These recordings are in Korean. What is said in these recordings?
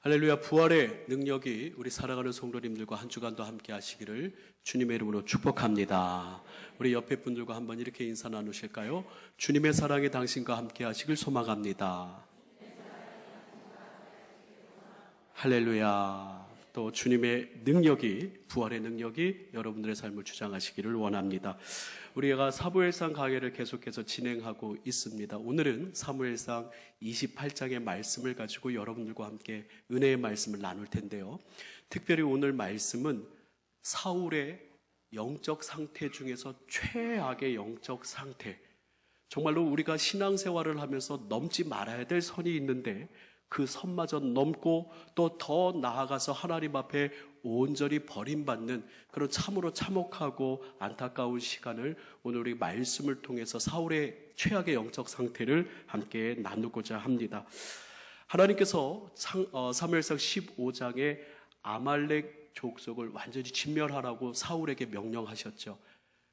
할렐루야. 부활의 능력이 우리 사랑하는 성도님들과 한 주간도 함께 하시기를 주님의 이름으로 축복합니다. 우리 옆에 분들과 한번 이렇게 인사 나누실까요? 주님의 사랑이 당신과 함께 하시길 소망합니다. 할렐루야. 또 주님의 능력이, 부활의 능력이 여러분들의 삶을 주장하시기를 원합니다. 우리가 사무엘상 강해를 계속해서 진행하고 있습니다. 오늘은 사무엘상 28장의 말씀을 가지고 여러분들과 함께 은혜의 말씀을 나눌 텐데요. 특별히 오늘 말씀은 사울의 영적 상태 중에서 최악의 영적 상태, 정말로 우리가 신앙생활을 하면서 넘지 말아야 될 선이 있는데 그 선마저 넘고 또 더 나아가서 하나님 앞에 온전히 버림받는 그런 참으로 참혹하고 안타까운 시간을 오늘 우리 말씀을 통해서 사울의 최악의 영적 상태를 함께 나누고자 합니다. 하나님께서 사무엘상 15장에 아말렉 족속을 완전히 진멸하라고 사울에게 명령하셨죠.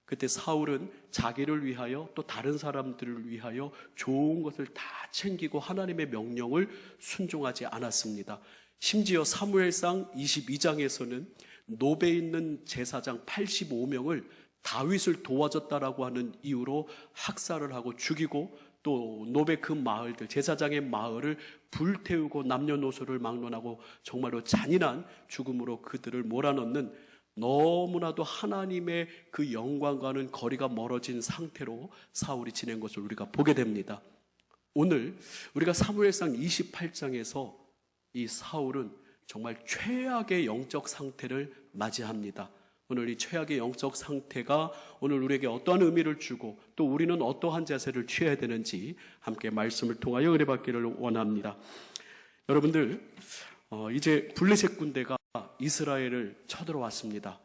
그때 사울은 자기를 위하여 또 다른 사람들을 위하여 좋은 것을 다 챙기고 하나님의 명령을 순종하지 않았습니다. 심지어 사무엘상 22장에서는 노베에 있는 제사장 85명을 다윗을 도와줬다라고 하는 이유로 학살을 하고 죽이고 또 노베 그 마을들, 제사장의 마을을 불태우고 남녀노소를 막론하고 정말로 잔인한 죽음으로 그들을 몰아넣는 너무나도 하나님의 그 영광과는 거리가 멀어진 상태로 사울이 지낸 것을 우리가 보게 됩니다. 오늘 우리가 사무엘상 28장에서 이 사울은 정말 최악의 영적 상태를 맞이합니다. 오늘 이 최악의 영적 상태가 오늘 우리에게 어떠한 의미를 주고 또 우리는 어떠한 자세를 취해야 되는지 함께 말씀을 통하여 은혜 받기를 원합니다. 여러분들, 이제 블레셋 군대가 이스라엘을 쳐들어왔습니다.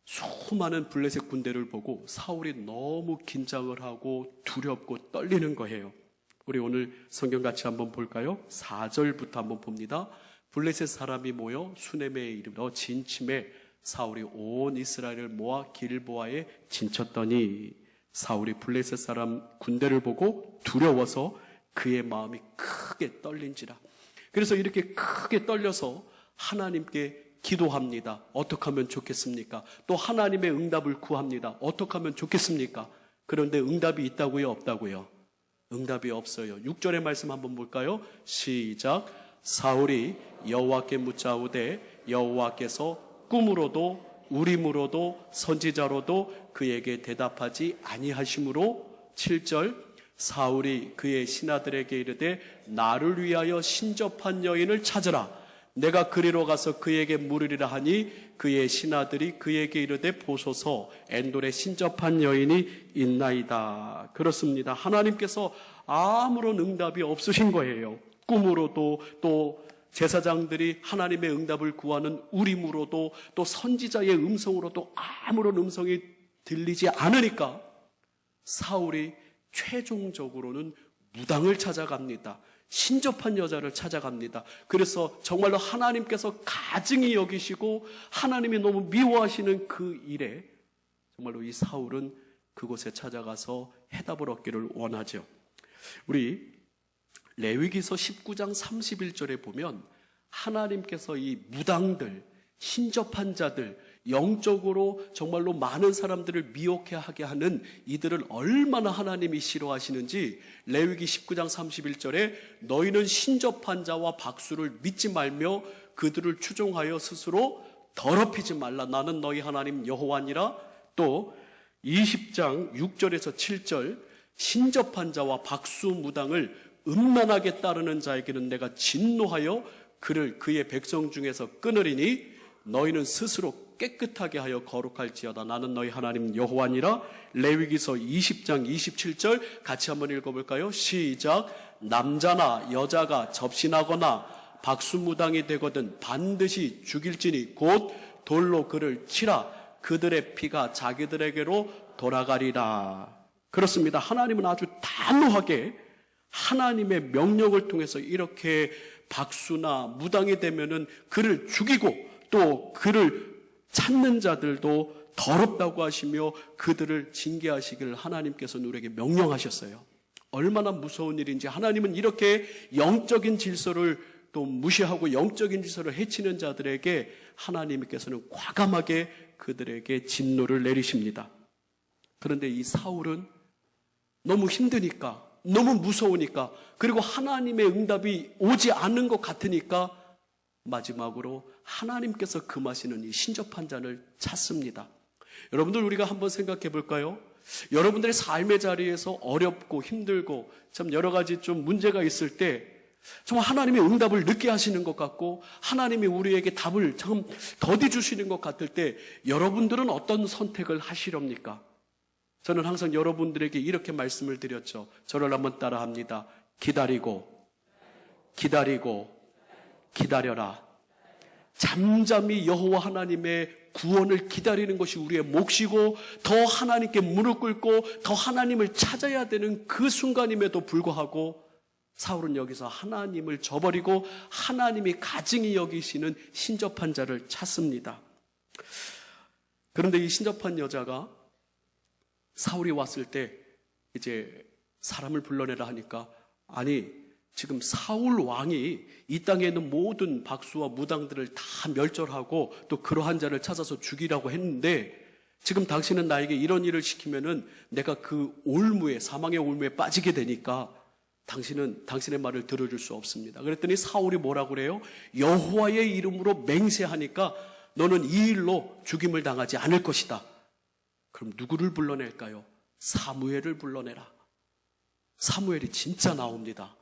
수많은 블레셋 군대를 보고 사울이 너무 긴장을 하고 두렵고 떨리는 거예요. 우리 오늘 성경 같이 한번 볼까요? 4절부터 한번 봅니다. 블레셋 사람이 모여 수넴에 이르러 진침해 사울이 온 이스라엘을 모아 길보아에 진쳤더니 사울이 블레셋 사람 군대를 보고 두려워서 그의 마음이 크게 떨린지라. 그래서 이렇게 크게 떨려서 하나님께 기도합니다. 어떻게 하면 좋겠습니까? 또 하나님의 응답을 구합니다. 어떻게 하면 좋겠습니까? 그런데 응답이 있다고요? 없다고요? 응답이 없어요. 6절의 말씀 한번 볼까요? 시작. 사울이 여호와께 묻자오되 여호와께서 꿈으로도 우림으로도 선지자로도 그에게 대답하지 아니하심으로 7절. 사울이 그의 신하들에게 이르되 나를 위하여 신접한 여인을 찾으라. 내가 그리로 가서 그에게 물으리라 하니 그의 신하들이 그에게 이르되 보소서 엔돌에 신접한 여인이 있나이다. 그렇습니다. 하나님께서 아무런 응답이 없으신 거예요. 꿈으로도 또 제사장들이 하나님의 응답을 구하는 우림으로도 또 선지자의 음성으로도 아무런 음성이 들리지 않으니까 사울이 최종적으로는 무당을 찾아갑니다. 신접한 여자를 찾아갑니다. 그래서 정말로 하나님께서 가증히 여기시고 하나님이 너무 미워하시는 그 일에 정말로 이 사울은 그곳에 찾아가서 해답을 얻기를 원하죠. 우리 레위기서 19장 31절에 보면 하나님께서 이 무당들, 신접한 자들, 영적으로 정말로 많은 사람들을 미혹하게 하는 이들을 얼마나 하나님이 싫어하시는지 레위기 19장 31절에 너희는 신접한 자와 박수를 믿지 말며 그들을 추종하여 스스로 더럽히지 말라. 나는 너희 하나님 여호와니라. 또 20장 6절에서 7절 신접한 자와 박수 무당을 음란하게 따르는 자에게는 내가 진노하여 그를 그의 백성 중에서 끊으리니 너희는 스스로 깨끗하게 하여 거룩할지어다. 나는 너희 하나님 여호와니라. 레위기서 20장 27절 같이 한번 읽어볼까요? 시작. 남자나 여자가 접신하거나 박수무당이 되거든 반드시 죽일지니 곧 돌로 그를 치라. 그들의 피가 자기들에게로 돌아가리라. 그렇습니다. 하나님은 아주 단호하게 하나님의 명령을 통해서 이렇게 박수나 무당이 되면은 그를 죽이고 또 그를 찾는 자들도 더럽다고 하시며 그들을 징계하시기를 하나님께서는 우리에게 명령하셨어요. 얼마나 무서운 일인지 하나님은 이렇게 영적인 질서를 또 무시하고 영적인 질서를 해치는 자들에게 하나님께서는 과감하게 그들에게 진노를 내리십니다. 그런데 이 사울은 너무 힘드니까, 너무 무서우니까, 그리고 하나님의 응답이 오지 않는 것 같으니까 마지막으로 하나님께서 금하시는 이 신접한 자를 찾습니다. 여러분들, 우리가 한번 생각해 볼까요? 여러분들의 삶의 자리에서 어렵고 힘들고 참 여러 가지 좀 문제가 있을 때 정말 하나님의 응답을 늦게 하시는 것 같고 하나님이 우리에게 답을 참 더디 주시는 것 같을 때 여러분들은 어떤 선택을 하시렵니까? 저는 항상 여러분들에게 이렇게 말씀을 드렸죠. 저를 한번 따라합니다. 기다리고 기다려라. 잠잠히 여호와 하나님의 구원을 기다리는 것이 우리의 몫이고 더 하나님께 무릎 꿇고 더 하나님을 찾아야 되는 그 순간임에도 불구하고 사울은 여기서 하나님을 저버리고 하나님이 가증히 여기시는 신접한 자를 찾습니다. 그런데 이 신접한 여자가 사울이 왔을 때 이제 사람을 불러내라 하니까 아니 지금 사울 왕이 이 땅에 있는 모든 박수와 무당들을 다 멸절하고 또 그러한 자를 찾아서 죽이라고 했는데 지금 당신은 나에게 이런 일을 시키면은 내가 그 올무에 사망의 올무에 빠지게 되니까 당신은 당신의 말을 들어줄 수 없습니다. 그랬더니 사울이 뭐라고 그래요? 여호와의 이름으로 맹세하니까 너는 이 일로 죽임을 당하지 않을 것이다. 그럼 누구를 불러낼까요? 사무엘을 불러내라. 사무엘이 진짜 나옵니다.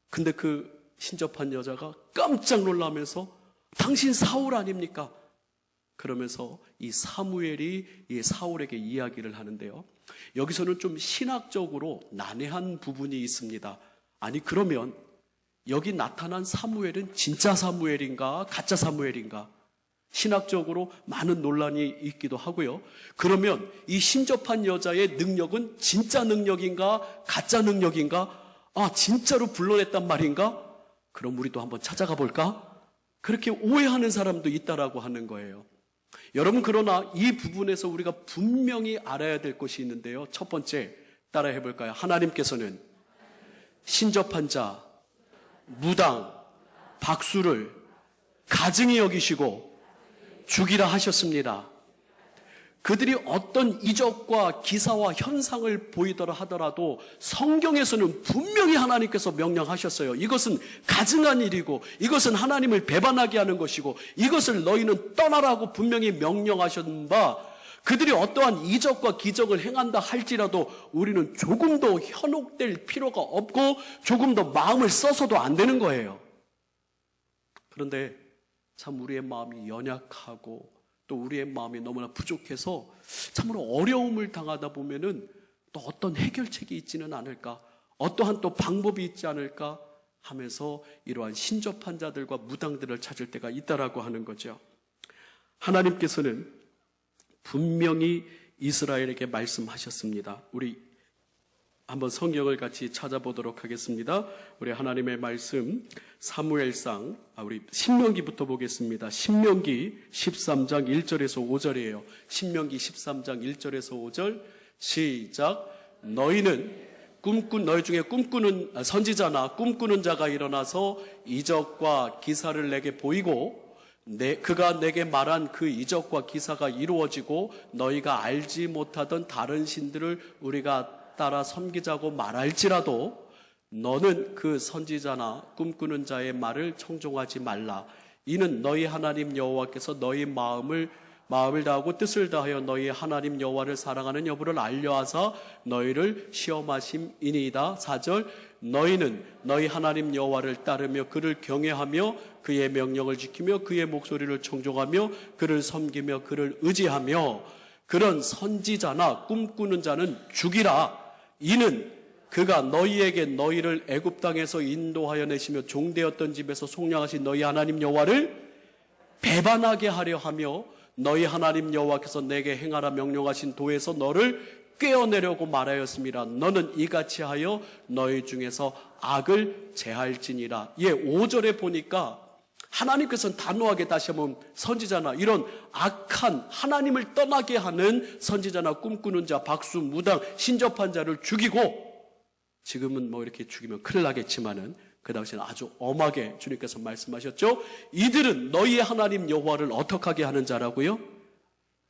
근데 그 신접한 여자가 깜짝 놀라면서 당신 사울 아닙니까? 그러면서 이 사무엘이 이 사울에게 이야기를 하는데요. 여기서는 좀 신학적으로 난해한 부분이 있습니다. 아니 그러면 여기 나타난 사무엘은 진짜 사무엘인가 가짜 사무엘인가? 신학적으로 많은 논란이 있기도 하고요. 그러면 이 신접한 여자의 능력은 진짜 능력인가 가짜 능력인가? 아, 진짜로 불러냈단 말인가? 그럼 우리도 한번 찾아가 볼까? 그렇게 오해하는 사람도 있다라고 하는 거예요. 여러분, 그러나 이 부분에서 우리가 분명히 알아야 될 것이 있는데요. 첫 번째, 따라해 볼까요? 하나님께서는 신접한 자, 무당, 박수를 가증히 여기시고 죽이라 하셨습니다. 그들이 어떤 이적과 기사와 현상을 보이더라 하더라도 성경에서는 분명히 하나님께서 명령하셨어요. 이것은 가증한 일이고 이것은 하나님을 배반하게 하는 것이고 이것을 너희는 떠나라고 분명히 명령하신 바 그들이 어떠한 이적과 기적을 행한다 할지라도 우리는 조금 더 현혹될 필요가 없고 조금 더 마음을 써서도 안 되는 거예요. 그런데 참 우리의 마음이 연약하고 또 우리의 마음이 너무나 부족해서 참으로 어려움을 당하다 보면은 또 어떤 해결책이 있지는 않을까, 어떠한 또 방법이 있지 않을까 하면서 이러한 신접한 자들과 무당들을 찾을 때가 있다라고 하는 거죠. 하나님께서는 분명히 이스라엘에게 말씀하셨습니다. 우리 한번 성경을 같이 찾아보도록 하겠습니다. 우리 하나님의 말씀 사무엘상 우리 신명기부터 보겠습니다. 신명기 13장 1절에서 5절이에요. 신명기 13장 1절에서 5절 시작. 너희는 너희 중에 꿈꾸는 선지자나 꿈꾸는 자가 일어나서 이적과 기사를 내게 보이고 그가 내게 말한 그 이적과 기사가 이루어지고 너희가 알지 못하던 다른 신들을 우리가 따라 섬기자고 말할지라도 너는 그 선지자나 꿈꾸는 자의 말을 청종하지 말라. 이는 너희 하나님 여호와께서 너희 마음을 다하고 뜻을 다하여 너희 하나님 여호와를 사랑하는 여부를 알려하사 너희를 시험하심이니이다. 4절 너희는 너희 하나님 여호와를 따르며 그를 경외하며 그의 명령을 지키며 그의 목소리를 청종하며 그를 섬기며 그를 의지하며 그런 선지자나 꿈꾸는 자는 죽이라. 이는 그가 너희에게 너희를 애굽 땅에서 인도하여 내시며 종되었던 집에서 속량하신 너희 하나님 여호와를 배반하게 하려 하며 너희 하나님 여호와께서 내게 행하라 명령하신 도에서 너를 꿰어내려고 말하였습니다. 너는 이같이 하여 너희 중에서 악을 제할지니라. 5절에 보니까 하나님께서는 단호하게 다시 한번 선지자나 이런 악한 하나님을 떠나게 하는 선지자나 꿈꾸는 자, 박수, 무당, 신접한 자를 죽이고 지금은 뭐 이렇게 죽이면 큰일 나겠지만은 그 당시에는 아주 엄하게 주님께서 말씀하셨죠. 이들은 너희의 하나님 여호와를 어떻게 하게 하는 자라고요?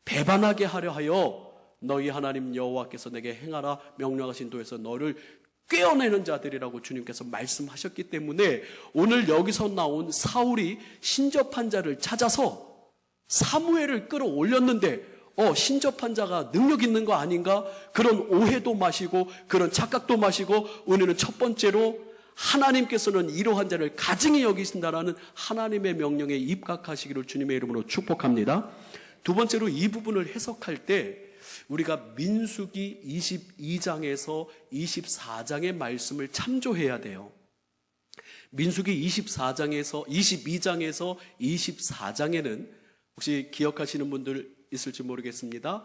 배반하게 하려 하여 너희 하나님 여호와께서 내게 행하라 명령하신 도에서 너를 꿰어내는 자들이라고 주님께서 말씀하셨기 때문에 오늘 여기서 나온 사울이 신접한 자를 찾아서 사무엘을 끌어올렸는데 신접한 자가 능력 있는 거 아닌가? 그런 오해도 마시고 그런 착각도 마시고 오늘은 첫 번째로 하나님께서는 이러한 자를 가증히 여기신다라는 하나님의 명령에 입각하시기를 주님의 이름으로 축복합니다. 두 번째로 이 부분을 해석할 때 우리가 민수기 22장에서 24장의 말씀을 참조해야 돼요. 민수기 22장에서 24장에는 혹시 기억하시는 분들 있을지 모르겠습니다.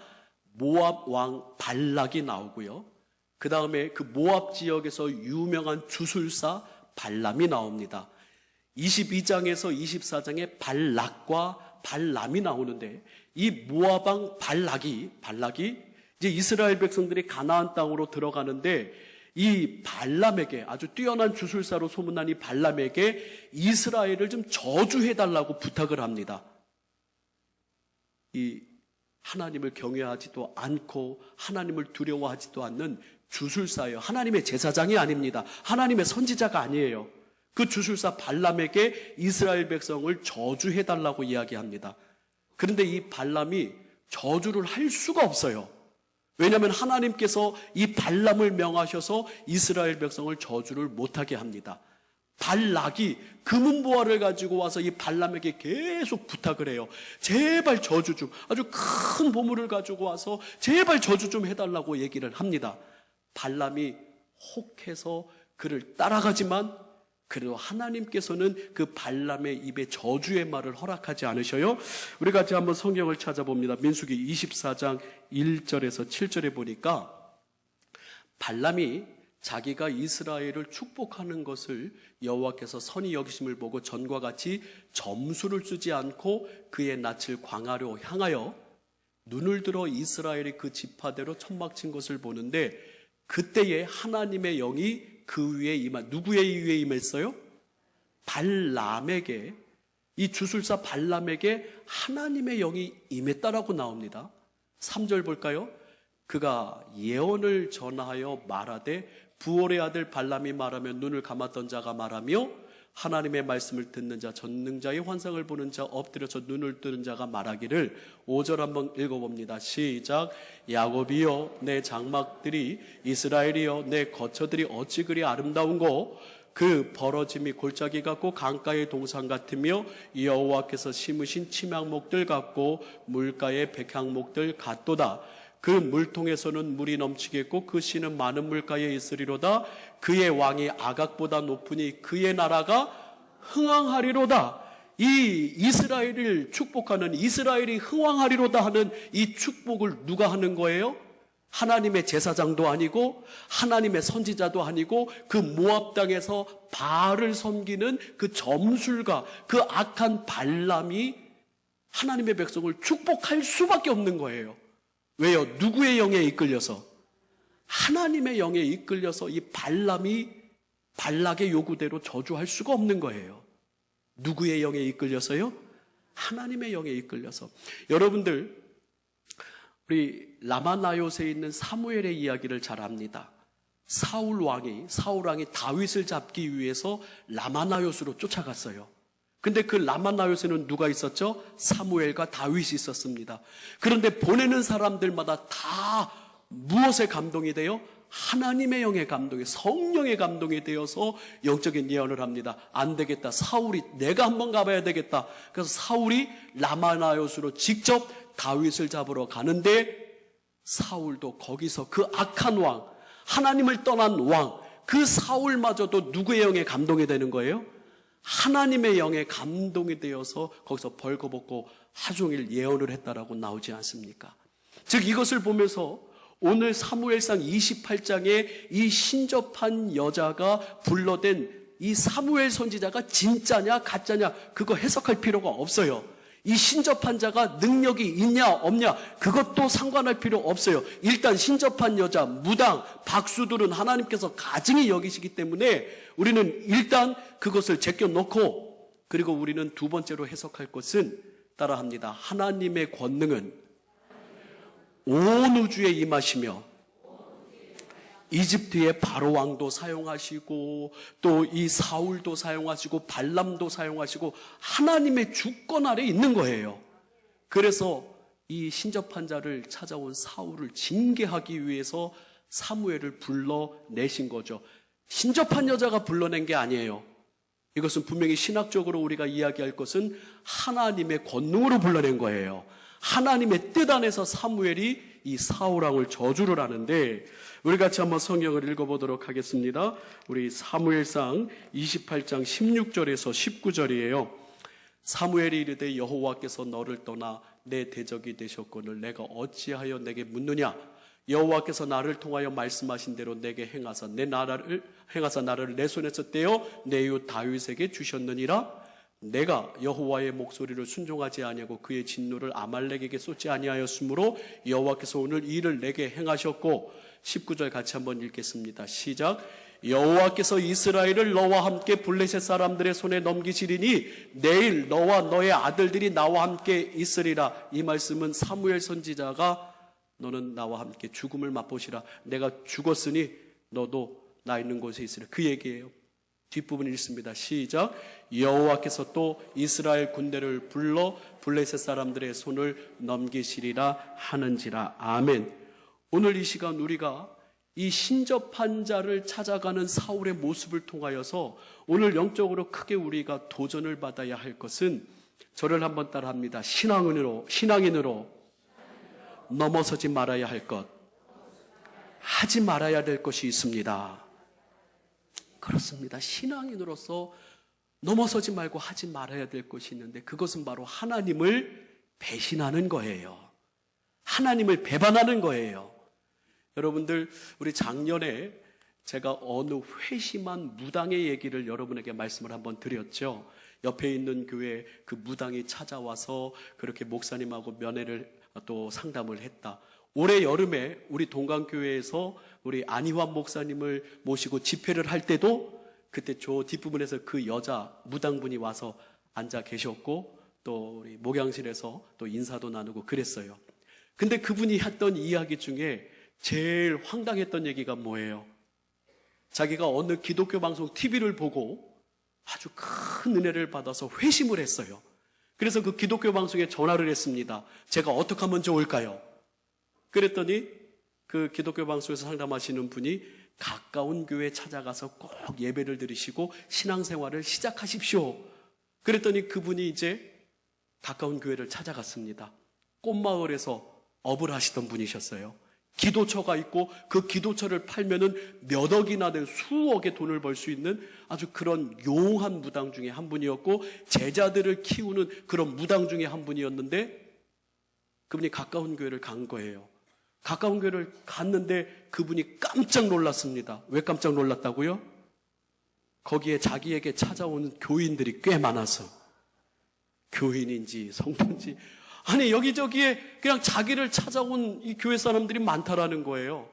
모압 왕 발락이 나오고요. 그 다음에 그 모압 지역에서 유명한 주술사 발람이 나옵니다. 22장에서 24장에 발락과 발람이 나오는데 이 모압 왕 발락이 이제 이스라엘 백성들이 가나안 땅으로 들어가는데 이 발람에게 아주 뛰어난 주술사로 소문난 이 발람에게 이스라엘을 좀 저주해달라고 부탁을 합니다. 이 하나님을 경외하지도 않고 하나님을 두려워하지도 않는 주술사예요. 하나님의 제사장이 아닙니다. 하나님의 선지자가 아니에요. 그 주술사 발람에게 이스라엘 백성을 저주해달라고 이야기합니다. 그런데 이 발람이 저주를 할 수가 없어요. 왜냐하면 하나님께서 이 발람을 명하셔서 이스라엘 백성을 저주를 못하게 합니다. 발락이 금은보화를 가지고 와서 이 발람에게 계속 부탁을 해요. 제발 저주 좀, 아주 큰 보물을 가지고 와서 제발 저주 좀 해달라고 얘기를 합니다. 발람이 혹해서 그를 따라가지만 그래도 하나님께서는 그 발람의 입에 저주의 말을 허락하지 않으셔요. 우리 같이 한번 성경을 찾아봅니다. 민수기 24장 1절에서 7절에 보니까 발람이 자기가 이스라엘을 축복하는 것을 여호와께서 선히 여기심을 보고 전과 같이 점수를 쓰지 않고 그의 낯을 광야로 향하여 눈을 들어 이스라엘이 그 지파대로 천막 친 것을 보는데 그때에 하나님의 영이 그 위에 누구의 위에 임했어요? 발람에게, 이 주술사 발람에게 하나님의 영이 임했다라고 나옵니다. 3절 볼까요? 그가 예언을 전하여 말하되 부올의 아들 발람이 말하며 눈을 감았던 자가 말하며 하나님의 말씀을 듣는 자, 전능자의 환상을 보는 자, 엎드려서 눈을 뜨는 자가 말하기를 5절 한번 읽어봅니다. 시작. 야곱이여 내 장막들이, 이스라엘이여 내 거처들이 어찌 그리 아름다운고 그 벌어짐이 골짜기 같고 강가의 동산 같으며 여호와께서 심으신 침향목들 같고 물가의 백향목들 같도다. 그 물통에서는 물이 넘치겠고 그 씨는 많은 물가에 있으리로다. 그의 왕이 아각보다 높으니 그의 나라가 흥왕하리로다. 이 이스라엘을 축복하는, 이스라엘이 흥왕하리로다 하는 이 축복을 누가 하는 거예요? 하나님의 제사장도 아니고 하나님의 선지자도 아니고 그 모압 땅에서 바알을 섬기는 그 점술가, 그 악한 발람이 하나님의 백성을 축복할 수밖에 없는 거예요. 왜요? 누구의 영에 이끌려서? 하나님의 영에 이끌려서 이 발람이 발락의 요구대로 저주할 수가 없는 거예요. 누구의 영에 이끌려서요? 하나님의 영에 이끌려서. 여러분들, 우리 라마나요스에 있는 사무엘의 이야기를 잘 압니다. 사울 왕이 다윗을 잡기 위해서 라마나요스로 쫓아갔어요. 근데 그 라마나요스에는 누가 있었죠? 사무엘과 다윗이 있었습니다. 그런데 보내는 사람들마다 다 무엇에 감동이 돼요? 하나님의 영의 감동에, 성령의 감동이 되어서 영적인 예언을 합니다. 안 되겠다. 사울이 내가 한번 가봐야 되겠다. 그래서 사울이 라마나요스로 직접 다윗을 잡으러 가는데 사울도 거기서 그 악한 왕, 하나님을 떠난 왕, 그 사울마저도 누구의 영에 감동이 되는 거예요? 하나님의 영에 감동이 되어서 거기서 벌거벗고 하종일 예언을 했다라고 나오지 않습니까? 즉 이것을 보면서 오늘 사무엘상 28장에 이 신접한 여자가 불러댄 이 사무엘 선지자가 진짜냐 가짜냐 그거 해석할 필요가 없어요. 이 신접한 자가 능력이 있냐 없냐 그것도 상관할 필요 없어요. 일단 신접한 여자, 무당, 박수들은 하나님께서 가증히 여기시기 때문에 우리는 일단 그것을 제껴놓고, 그리고 우리는 두 번째로 해석할 것은 따라합니다. 하나님의 권능은 온 우주에 임하시며 이집트의 바로 왕도 사용하시고 또 이 사울도 사용하시고 발람도 사용하시고 하나님의 주권 아래 있는 거예요. 그래서 이 신접한 자를 찾아온 사울을 징계하기 위해서 사무엘을 불러내신 거죠. 신접한 여자가 불러낸 게 아니에요. 이것은 분명히 신학적으로 우리가 이야기할 것은 하나님의 권능으로 불러낸 거예요. 하나님의 뜻 안에서 사무엘이 이 사울왕을 저주를 하는데, 우리 같이 한번 성경을 읽어보도록 하겠습니다. 우리 사무엘상 28장 16절에서 19절이에요. 사무엘이 이르되 여호와께서 너를 떠나 내 대적이 되셨거늘 내가 어찌하여 내게 묻느냐? 여호와께서 나를 통하여 말씀하신 대로 내게 행하사 나를 내 손에서 떼어 내 이웃 다윗에게 주셨느니라. 내가 여호와의 목소리를 순종하지 아니하고 그의 진노를 아말렉에게 쏟지 아니하였으므로 여호와께서 오늘 이 일을 내게 행하셨고, 19절 같이 한번 읽겠습니다. 시작. 여호와께서 이스라엘을 너와 함께 블레셋 사람들의 손에 넘기시리니 내일 너와 너의 아들들이 나와 함께 있으리라. 이 말씀은 사무엘 선지자가 너는 나와 함께 죽음을 맛보시라. 내가 죽었으니 너도 나 있는 곳에 있으라. 그 얘기예요. 뒷부분 읽습니다. 시작. 여호와께서 또 이스라엘 군대를 불러 블레셋 사람들의 손을 넘기시리라 하는지라. 아멘. 오늘 이 시간 우리가 이 신접한 자를 찾아가는 사울의 모습을 통하여서 오늘 영적으로 크게 우리가 도전을 받아야 할 것은, 저를 한번 따라합니다. 신앙인으로 넘어서지 말아야 할 것, 하지 말아야 될 것이 있습니다. 그렇습니다. 신앙인으로서 넘어서지 말고 하지 말아야 될 것이 있는데, 그것은 바로 하나님을 배신하는 거예요. 하나님을 배반하는 거예요. 여러분들, 우리 작년에 제가 어느 회심한 무당의 얘기를 여러분에게 말씀을 한번 드렸죠. 옆에 있는 교회 그 무당이 찾아와서 그렇게 목사님하고 면회를 또 상담을 했다. 올해 여름에 우리 동강교회에서 우리 안희환 목사님을 모시고 집회를 할 때도 그때 저 뒷부분에서 그 여자 무당분이 와서 앉아 계셨고, 또 우리 목양실에서 또 인사도 나누고 그랬어요. 근데 그분이 했던 이야기 중에 제일 황당했던 얘기가 뭐예요? 자기가 어느 기독교 방송 TV를 보고 아주 큰 은혜를 받아서 회심을 했어요. 그래서 그 기독교 방송에 전화를 했습니다. 제가 어떻게 하면 좋을까요? 그랬더니 그 기독교 방송에서 상담하시는 분이 가까운 교회에 찾아가서 꼭 예배를 드리시고 신앙생활을 시작하십시오. 그랬더니 그분이 이제 가까운 교회를 찾아갔습니다. 꽃마을에서 업을 하시던 분이셨어요. 기도처가 있고 그 기도처를 팔면은 몇 억이나 된 수억의 돈을 벌 수 있는 아주 그런 용한 무당 중에 한 분이었고, 제자들을 키우는 그런 무당 중에 한 분이었는데, 그분이 가까운 교회를 간 거예요. 가까운 교회를 갔는데 그분이 깜짝 놀랐습니다. 왜 깜짝 놀랐다고요? 거기에 자기에게 찾아오는 교인들이 꽤 많아서, 교인인지 성도인지, 아니 여기저기에 그냥 자기를 찾아온 이 교회 사람들이 많다라는 거예요.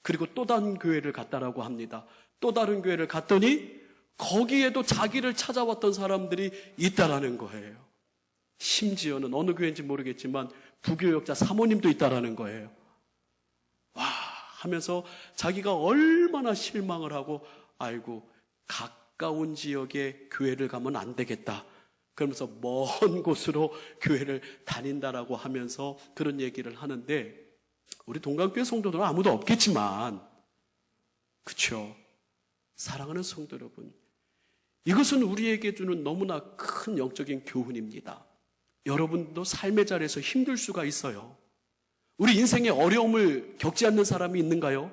그리고 또 다른 교회를 갔다라고 합니다. 또 다른 교회를 갔더니 거기에도 자기를 찾아왔던 사람들이 있다라는 거예요. 심지어는 어느 교회인지 모르겠지만 부교역자 사모님도 있다라는 거예요. 와 하면서 자기가 얼마나 실망을 하고, 아이고 가까운 지역에 교회를 가면 안 되겠다, 그러면서 먼 곳으로 교회를 다닌다라고 하면서 그런 얘기를 하는데, 우리 동강교회 성도들은 아무도 없겠지만, 그렇죠? 사랑하는 성도 여러분, 이것은 우리에게 주는 너무나 큰 영적인 교훈입니다. 여러분도 삶의 자리에서 힘들 수가 있어요. 우리 인생에 어려움을 겪지 않는 사람이 있는가요?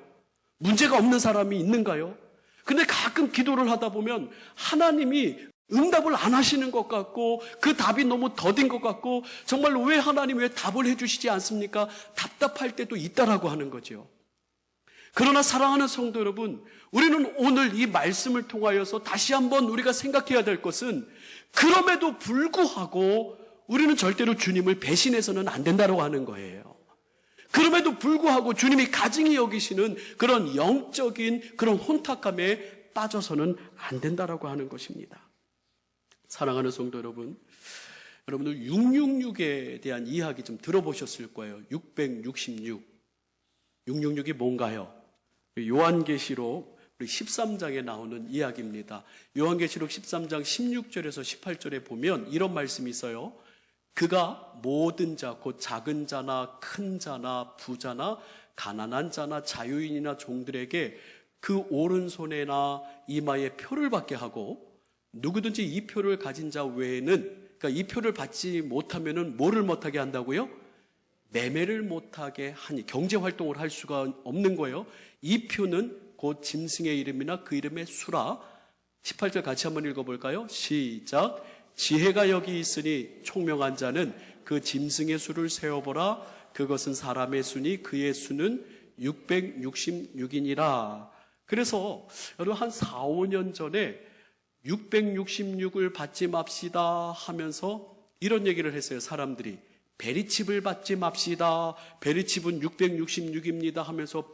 문제가 없는 사람이 있는가요? 근데 가끔 기도를 하다 보면 하나님이 응답을 안 하시는 것 같고, 그 답이 너무 더딘 것 같고, 정말로 왜 하나님 왜 답을 해주시지 않습니까? 답답할 때도 있다라고 하는 거죠. 그러나 사랑하는 성도 여러분, 우리는 오늘 이 말씀을 통하여서 다시 한번 우리가 생각해야 될 것은, 그럼에도 불구하고 우리는 절대로 주님을 배신해서는 안 된다고 하는 거예요. 그럼에도 불구하고 주님이 가증히 여기시는 그런 영적인 그런 혼탁함에 빠져서는 안 된다라고 하는 것입니다. 사랑하는 성도 여러분, 여러분들 666에 대한 이야기 좀 들어보셨을 거예요. 666. 666이 뭔가요? 요한계시록 우리 13장에 나오는 이야기입니다. 요한계시록 13장 16절에서 18절에 보면 이런 말씀이 있어요. 그가 모든 자, 곧 작은 자나 큰 자나 부자나 가난한 자나 자유인이나 종들에게 그 오른손에나 이마에 표를 받게 하고 누구든지 이 표를 가진 자 외에는, 그러니까 이 표를 받지 못하면은 뭐를 못하게 한다고요? 매매를 못하게 하니, 경제활동을 할 수가 없는 거예요. 이 표는 곧 짐승의 이름이나 그 이름의 수라. 18절 같이 한번 읽어볼까요? 시작. 지혜가 여기 있으니 총명한 자는 그 짐승의 수를 세어보라. 그것은 사람의 수니 그의 수는 666이니라. 그래서 여러분 한 4, 5년 전에 666을 받지 맙시다 하면서 이런 얘기를 했어요. 사람들이 베리칩을 받지 맙시다. 베리칩은 666입니다 하면서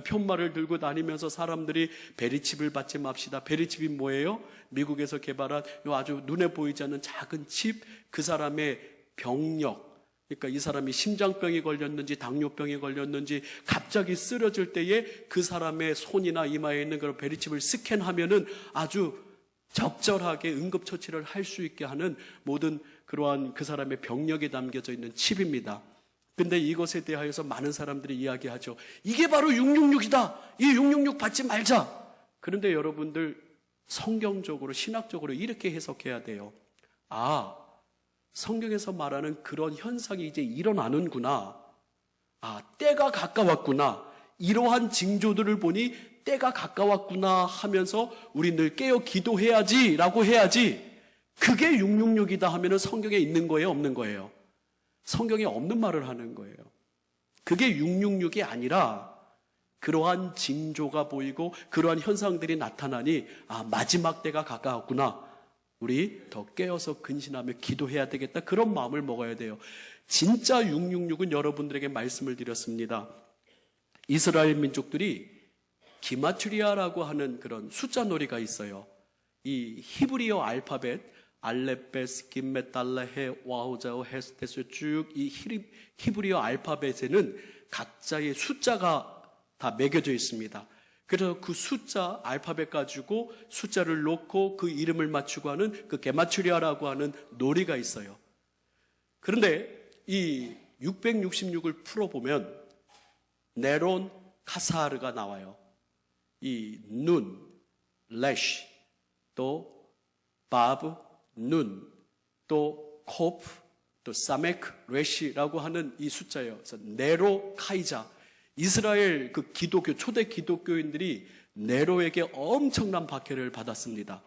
편말을 들고 다니면서 사람들이 베리칩을 받지 맙시다. 베리칩이 뭐예요? 미국에서 개발한 아주 눈에 보이지 않는 작은 칩, 그 사람의 병력, 그러니까 이 사람이 심장병이 걸렸는지 당뇨병이 걸렸는지 갑자기 쓰러질 때에 그 사람의 손이나 이마에 있는 그런 베리칩을 스캔하면은 아주 적절하게 응급처치를 할 수 있게 하는 모든 그러한 그 사람의 병력이 담겨져 있는 칩입니다. 근데 이것에 대하여서 많은 사람들이 이야기하죠. 이게 바로 666이다. 이 666 받지 말자. 그런데 여러분들 성경적으로 신학적으로 이렇게 해석해야 돼요. 아, 성경에서 말하는 그런 현상이 이제 일어나는구나. 아, 때가 가까웠구나. 이러한 징조들을 보니 때가 가까웠구나 하면서 우리 늘 깨어 기도해야지 라고 해야지, 그게 666이다 하면은 성경에 있는 거예요, 없는 거예요? 성경에 없는 말을 하는 거예요. 그게 666이 아니라 그러한 징조가 보이고 그러한 현상들이 나타나니 아, 마지막 때가 가까웠구나. 우리 더 깨어서 근신하며 기도해야 되겠다. 그런 마음을 먹어야 돼요. 진짜 666은 여러분들에게 말씀을 드렸습니다. 이스라엘 민족들이 기마추리아라고 하는 그런 숫자 놀이가 있어요. 이 히브리어 알파벳 알레베스, 김메, 달라헤, 와우자오, 헤스테스 쭉 이 히브리어 알파벳에는 각자의 숫자가 다 매겨져 있습니다. 그래서 그 숫자 알파벳 가지고 숫자를 놓고 그 이름을 맞추고 하는 그 게마추리아라고 하는 놀이가 있어요. 그런데 이 666을 풀어보면 네론 카사르가 나와요. 이 눈, 레쉬, 또 바브, 눈, 또 코프, 또 사메크, 레시라고 하는 이 숫자예요. 그래서 네로 카이자. 이스라엘 그 기독교, 초대 기독교인들이 네로에게 엄청난 박해를 받았습니다.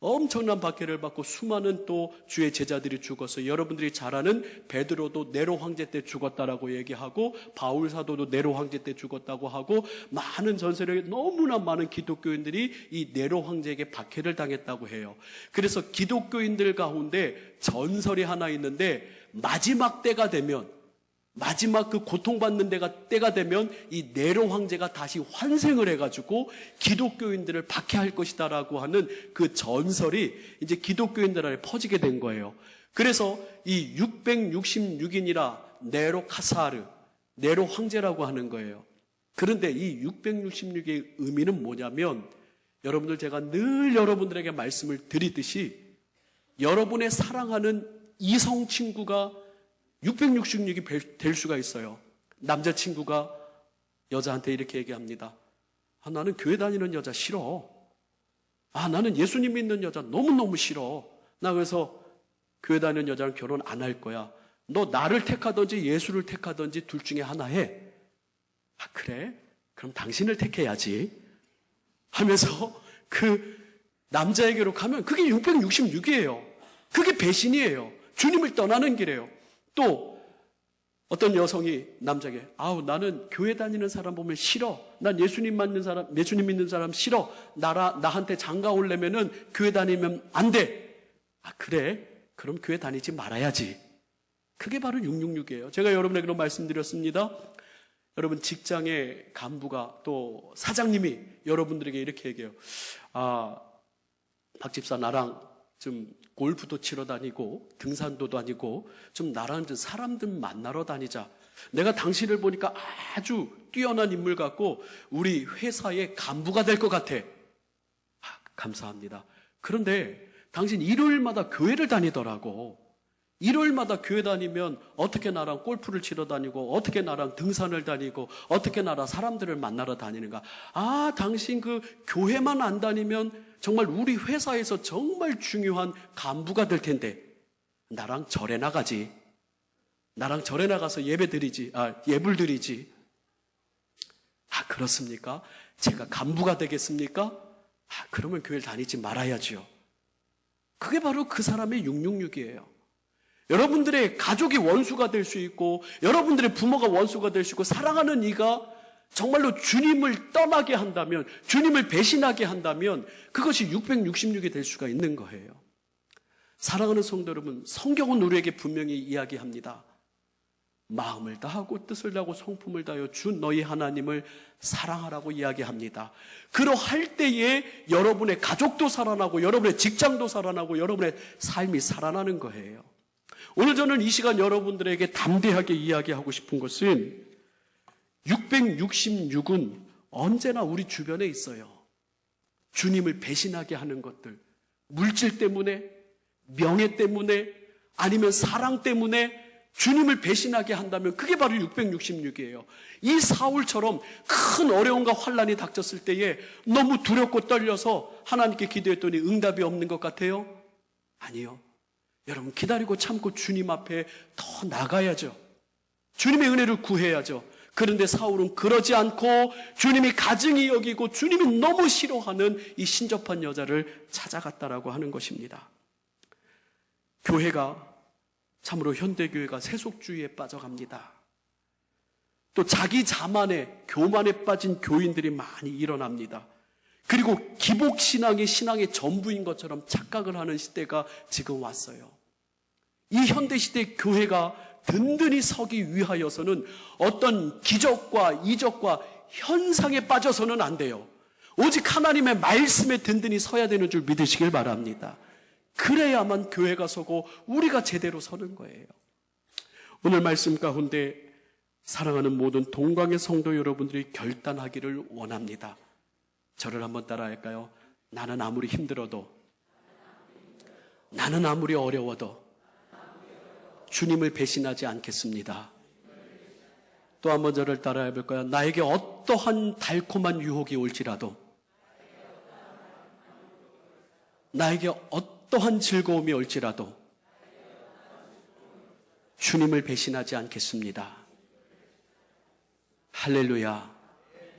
엄청난 박해를 받고 수많은 또 주의 제자들이 죽어서 여러분들이 잘 아는 베드로도 네로 황제 때 죽었다라고 얘기하고 바울 사도도 네로 황제 때 죽었다고 하고 많은 전세력에 너무나 많은 기독교인들이 이 네로 황제에게 박해를 당했다고 해요. 그래서 기독교인들 가운데 전설이 하나 있는데 마지막 때가 되면, 마지막 그 고통받는 때가 되면 이 네로 황제가 다시 환생을 해가지고 기독교인들을 박해할 것이다라고 하는 그 전설이 이제 기독교인들 안에 퍼지게 된 거예요. 그래서 이 666인이라 네로 카사르, 네로 황제라고 하는 거예요. 그런데 이 666의 의미는 뭐냐면, 여러분들 제가 늘 여러분들에게 말씀을 드리듯이 여러분의 사랑하는 이성 친구가 666이 될 수가 있어요. 남자친구가 여자한테 이렇게 얘기합니다. 아, 나는 교회 다니는 여자 싫어. 아, 나는 예수님 믿는 여자 너무너무 싫어. 나 그래서 교회 다니는 여자랑 결혼 안 할 거야. 너 나를 택하든지 예수를 택하든지 둘 중에 하나 해. 아, 그래? 그럼 당신을 택해야지. 하면서 그 남자에게로 가면 그게 666이에요. 그게 배신이에요. 주님을 떠나는 길이에요. 또 어떤 여성이 남자에게 아우 나는 교회 다니는 사람 보면 싫어. 난 예수님 믿는 사람 싫어. 나한테 장가 오려면은 교회 다니면 안 돼. 아 그래? 그럼 교회 다니지 말아야지. 그게 바로 666이에요. 제가 여러분에게 그런 말씀드렸습니다. 여러분 직장의 간부가 또 사장님이 여러분들에게 이렇게 얘기해요. 박 집사 나랑 좀 골프도 치러 다니고 등산도 다니고 좀 나랑 좀 사람들 만나러 다니자. 내가 당신을 보니까 아주 뛰어난 인물 같고 우리 회사의 간부가 될 것 같아. 감사합니다. 그런데 당신 일요일마다 교회를 다니더라고. 일요일마다 교회 다니면 어떻게 나랑 골프를 치러 다니고 어떻게 나랑 등산을 다니고 어떻게 나랑 사람들을 만나러 다니는가. 당신 그 교회만 안 다니면 정말 우리 회사에서 정말 중요한 간부가 될 텐데 나랑 절에 나가지. 나랑 절에 나가서 예불 드리지. 그렇습니까? 제가 간부가 되겠습니까? 그러면 교회를 다니지 말아야죠. 그게 바로 그 사람의 666이에요. 여러분들의 가족이 원수가 될 수 있고 여러분들의 부모가 원수가 될 수 있고 사랑하는 이가 정말로 주님을 떠나게 한다면 주님을 배신하게 한다면 그것이 666이 될 수가 있는 거예요. 사랑하는 성도 여러분, 성경은 우리에게 분명히 이야기합니다. 마음을 다하고 뜻을 다하고 성품을 다하여 주 너희 하나님을 사랑하라고 이야기합니다. 그러할 때에 여러분의 가족도 살아나고 여러분의 직장도 살아나고 여러분의 삶이 살아나는 거예요. 오늘 저는 이 시간 여러분들에게 담대하게 이야기하고 싶은 것은 666은 언제나 우리 주변에 있어요. 주님을 배신하게 하는 것들, 물질 때문에, 명예 때문에, 아니면 사랑 때문에 주님을 배신하게 한다면 그게 바로 666이에요. 이 사울처럼 큰 어려움과 환난이 닥쳤을 때에 너무 두렵고 떨려서 하나님께 기도했더니 응답이 없는 것 같아요? 아니요. 여러분 기다리고 참고 주님 앞에 더 나가야죠. 주님의 은혜를 구해야죠. 그런데 사울은 그러지 않고 주님이 가증히 여기고 주님이 너무 싫어하는 이 신접한 여자를 찾아갔다라고 하는 것입니다. 교회가 참으로 현대교회가 세속주의에 빠져갑니다. 또 자기 자만에 교만에 빠진 교인들이 많이 일어납니다. 그리고 기복신앙이 신앙의 전부인 것처럼 착각을 하는 시대가 지금 왔어요. 이 현대시대 교회가 든든히 서기 위하여서는 어떤 기적과 이적과 현상에 빠져서는 안 돼요. 오직 하나님의 말씀에 든든히 서야 되는 줄 믿으시길 바랍니다. 그래야만 교회가 서고 우리가 제대로 서는 거예요. 오늘 말씀 가운데 사랑하는 모든 동광의 성도 여러분들이 결단하기를 원합니다. 저를 한번 따라할까요? 나는 아무리 힘들어도, 나는 아무리 어려워도 주님을 배신하지 않겠습니다. 또 한번 저를 따라해 볼까요? 나에게 어떠한 달콤한 유혹이 올지라도, 나에게 어떠한 즐거움이 올지라도 주님을 배신하지 않겠습니다. 할렐루야.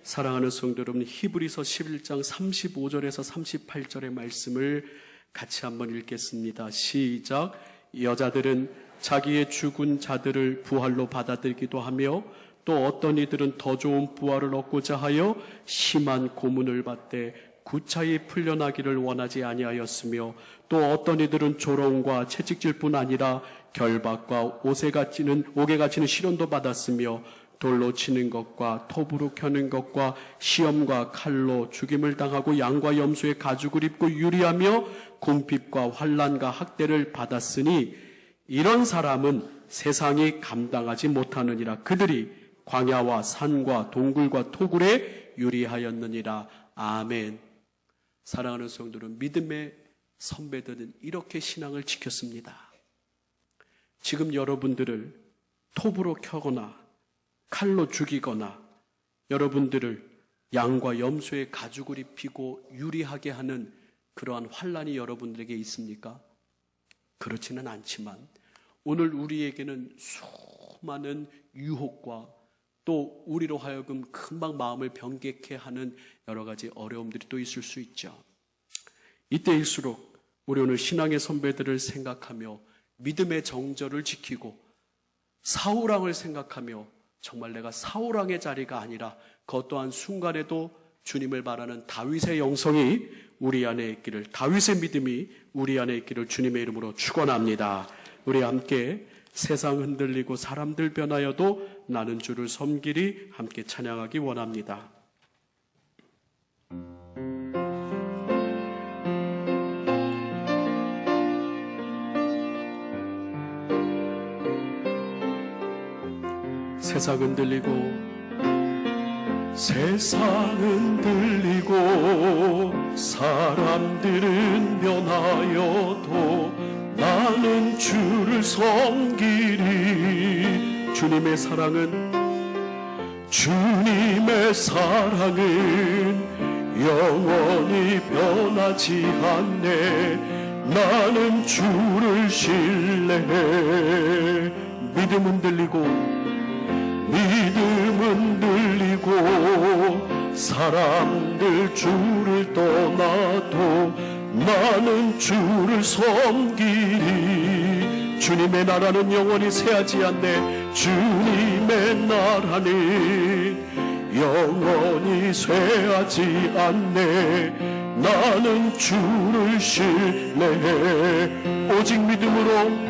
사랑하는 성도 여러분, 히브리서 11장 35절에서 38절의 말씀을 같이 한번 읽겠습니다. 시작. 여자들은 자기의 죽은 자들을 부활로 받아들이기도 하며 또 어떤 이들은 더 좋은 부활을 얻고자 하여 심한 고문을 받되 구차히 풀려나기를 원하지 아니하였으며 또 어떤 이들은 조롱과 채찍질 뿐 아니라 결박과 옥에가 치는 시련도 받았으며 돌로 치는 것과 톱으로 켜는 것과 시험과 칼로 죽임을 당하고 양과 염소의 가죽을 입고 유리하며 궁핍과 환난과 학대를 받았으니 이런 사람은 세상이 감당하지 못하느니라. 그들이 광야와 산과 동굴과 토굴에 유리하였느니라. 아멘. 사랑하는 성도는 믿음의 선배들은 이렇게 신앙을 지켰습니다. 지금 여러분들을 톱으로 켜거나 칼로 죽이거나 여러분들을 양과 염소의 가죽을 입히고 유리하게 하는 그러한 환난이 여러분들에게 있습니까? 그렇지는 않지만 오늘 우리에게는 수많은 유혹과 또 우리로 하여금 금방 마음을 병개케 하는 여러 가지 어려움들이 또 있을 수 있죠. 이때일수록 우리 오늘 신앙의 선배들을 생각하며 믿음의 정절을 지키고 사울왕을 생각하며 정말 내가 사울왕의 자리가 아니라 그 어떠한 순간에도 주님을 말하는 다윗의 영성이 우리 안에 있기를, 다윗의 믿음이 우리 안에 있기를 주님의 이름으로 축원합니다. 우리 함께 세상 흔들리고 사람들 변하여도 나는 주를 섬기리 함께 찬양하기 원합니다. 세상은 들리고 사람들은 변하여도 나는 주를 섬기리. 주님의 사랑은 영원히 변하지 않네. 나는 주를 신뢰해. 믿음은 들리고 사람들 주를 떠나도 나는 주를 섬기리. 주님의 나라는 영원히 쇠하지 않네. 주님의 나라는 영원히 쇠하지 않네. 나는 주를 신뢰해. 오직 믿음으로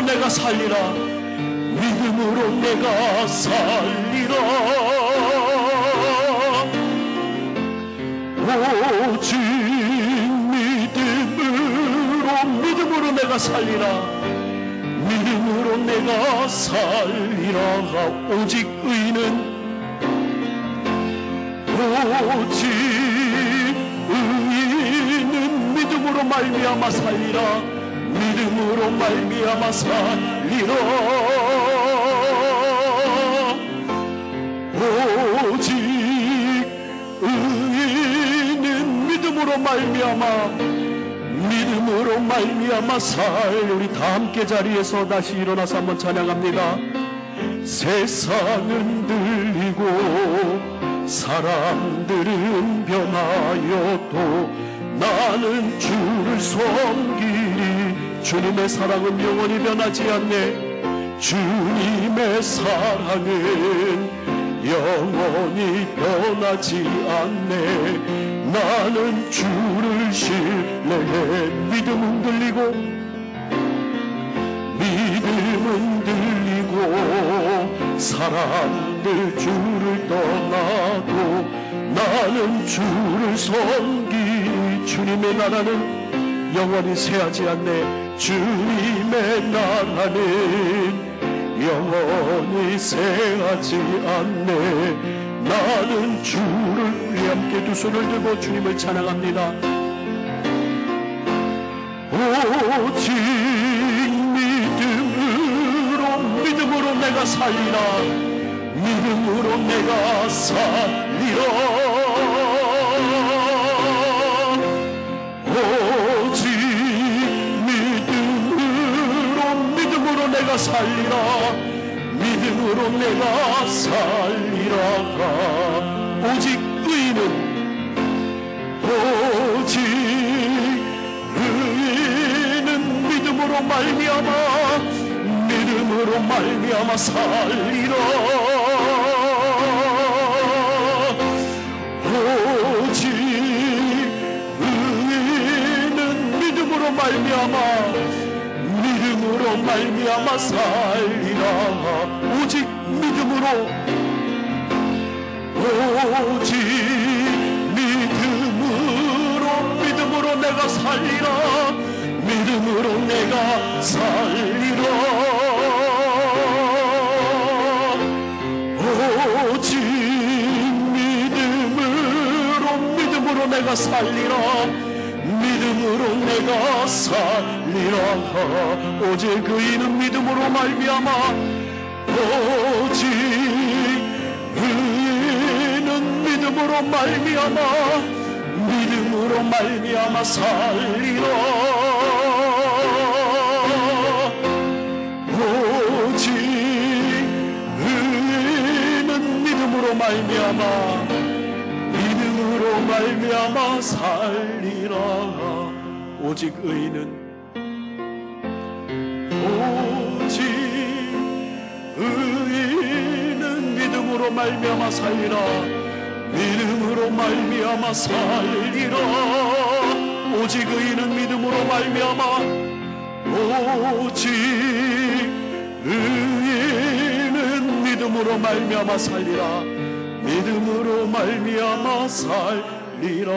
내가 살리라. 믿음으로 내가 살리라. 오직 믿음으로 내가 살리라. 믿음으로 내가 살리라. 오직 의인은 믿음으로 말미암아 살리라. 믿음으로 말미암아 살리라. 오직 의인은 믿음으로 말미암아 살. 우리 다 함께 자리에서 다시 일어나서 한번 찬양합니다. 세상은 들리고 사람들은 변하여도 나는 주를 섬기리. 주님의 사랑은 영원히 변하지 않네. 주님의 사랑은 영원히 변하지 않네. 나는 주를 신뢰해. 믿음은 들리고 사람들 주를 떠나도 나는 주를 섬기리. 주님의 나라는 영원히 쇠하지 않네. 주님의 나라는 영원히 쇠하지 않네. 나는 주를. 우리 함께 두 손을 들고 주님을 찬양합니다. 오직 믿음으로 내가 살리라. 믿음으로 내가 살리라. 오직 믿음으로 내가 살리라. 믿음으로 내가 살리라. 오직 의인은 믿음으로 말미암아 살리라. 오직 의인은 믿음으로 말미암아 살리라. 오직 믿음으로 내가 살리라. 믿음으로 내가 살리라. 오직 믿음으로 내가 살리라. 믿음으로 내가 살리라. 오직 의인은 믿음으로 말미암아. 오직 의인은 믿음으로 말미암아 살리라. 오직 의인은 믿음으로 말미암아 살리라. 오직 의인은 의인은 믿음으로 말미암아 살리라. 믿음으로 말미암아 살리라. 오직 의인은 믿음으로 말미암아, 오직 의인은 믿음으로 말미암아 살리라. 믿음으로 말미암아 살리라.